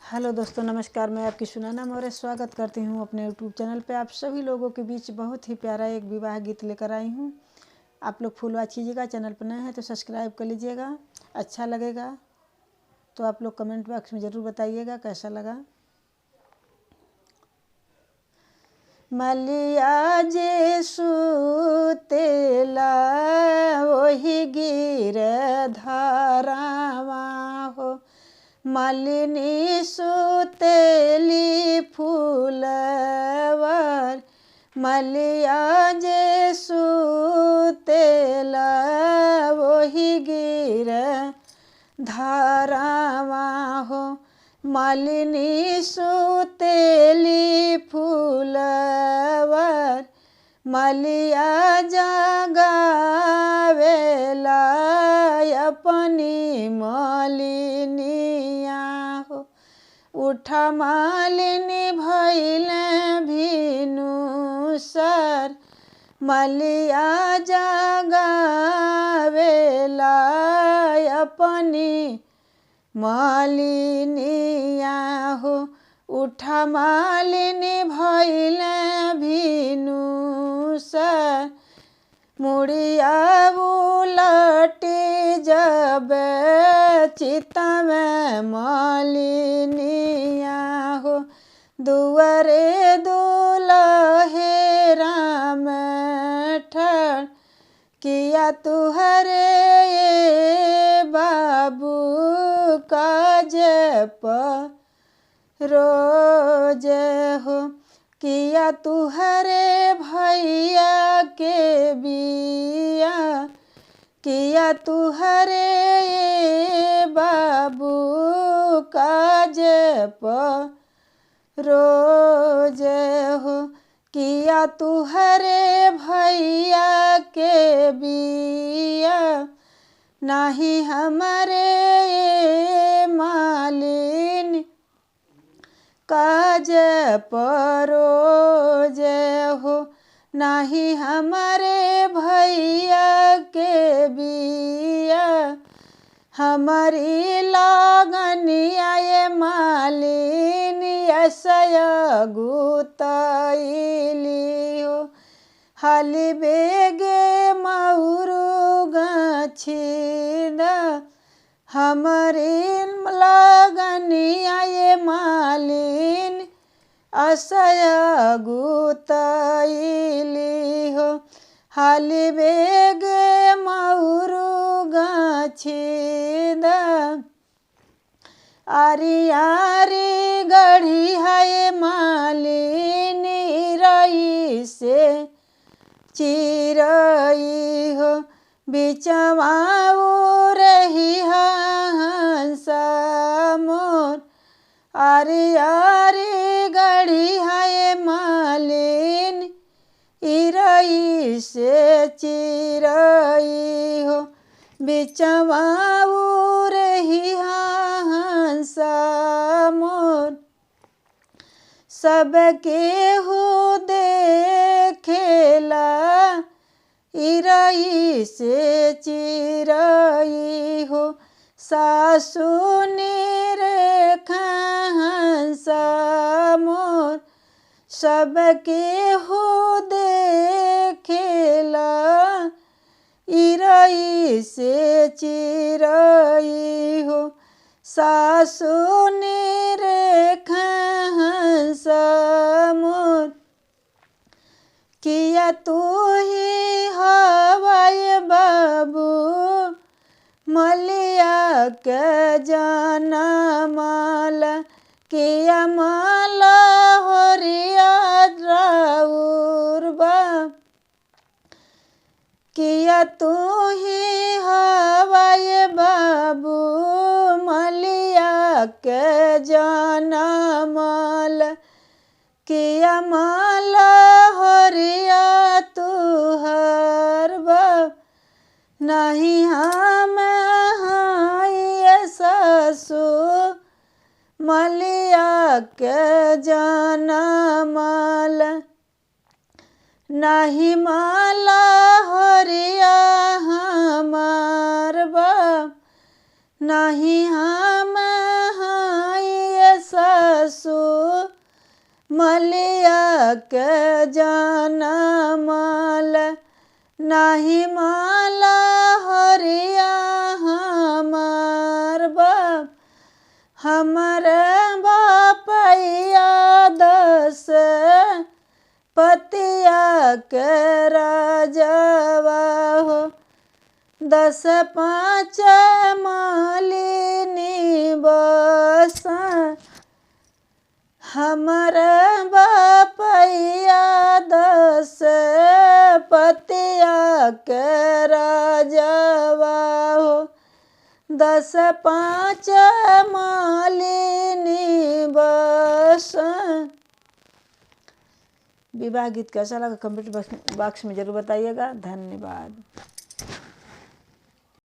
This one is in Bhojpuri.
हेलो दोस्तों, नमस्कार। मैं आपकी सुनैना मौर्य स्वागत करती हूं अपने यूट्यूब चैनल पे। आप सभी लोगों के बीच बहुत ही प्यारा एक विवाह गीत लेकर आई हूं। आप लोग फुल वॉच कीजिएगा। चैनल पर नए हैं तो सब्सक्राइब कर लीजिएगा। अच्छा लगेगा तो आप लोग कमेंट बॉक्स में ज़रूर बताइएगा कैसा लगा। मलिया जे सुतेला वही गिर धारावा हो, मालिनी सुतेली फूलवर। मलिया जे सुतेला वही गिर धारावा हो, मालिनी सुतेली फूलवर। मलिया जगावेला अपनी मालिनिया हो, उठा मालिनी भइल भिनु सर। मलिया जगावेला अपनी मालिनिया हो, उठा मालिनी भइल भिनु सर। मुड़िया उलटी जब चिता में मालिनिया हो, दुआरे दुल्हे राम ठर। किया तुहरे बाबू काज रोज हो, किया तुहरे भैया के बिया। किया तुहरे बाबू काज रोज हो, किया तुहरे भैया के बिया। नाही हमारे मालिन काज परोज हो, नाही हमारे भैया के बिया। हमारी लागनिया ये मालिन ऐसय गुतैली हो, हाली बेगे मऊरु गछिद। हमारी लागनिया ये मालिन असय गुतैली हो, हाली बेगे मऊरु गछिद। आरी आरी गढ़ी है मालिन रई से चिरई हो, बिचवा रही हंस मोर। आरी आरी गढ़ी है मालिन इरई से चिरई हो, बिचवा रही हंस मोर। सबके हो देखेला इरई से चिरई हो, सासु निरेखा हंस मोर। सबके हो देखेला इरई से चिरई हो, सासु निरेखा हंस मोर। किया तू ही हवाय बाबू मलिया के जाना माला। किया माला होरिया राउर बा, किया तू ही हवाय बाबू मलिया के जाना माला। किया माला होरिया तुहर बाप, नहीं हम हाय सासु मलिया के जाना माला। नहीं माला होरिया हमार बाप, नहीं हम हाय मलिया के जनमल नाही माला हरिया हमार बाप हमारे बापैया दस पतिया के राजवा हो 10 5 मालिनी बस हमारे बापैया 10 पतिया के राजवा हो 10 5 मालिनी बस। विवाह गीत कैसा लगा कमेंट बॉक्स में ज़रूर बताइएगा। धन्यवाद।